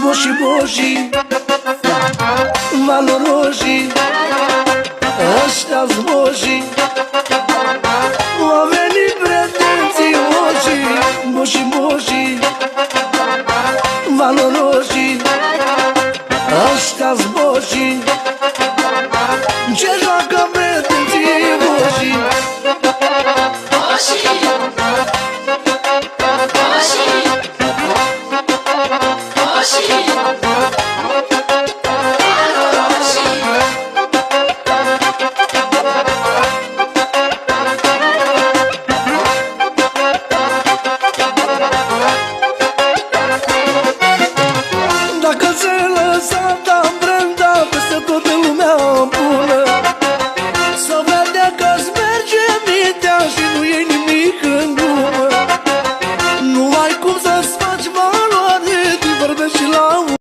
Boși, boși, valoroși, ăștia-s boși, oamenii pretențioși. Boși, boși, valoroși, ăștia-s boși, ce joacă pretențioși. Boși, boși, boși.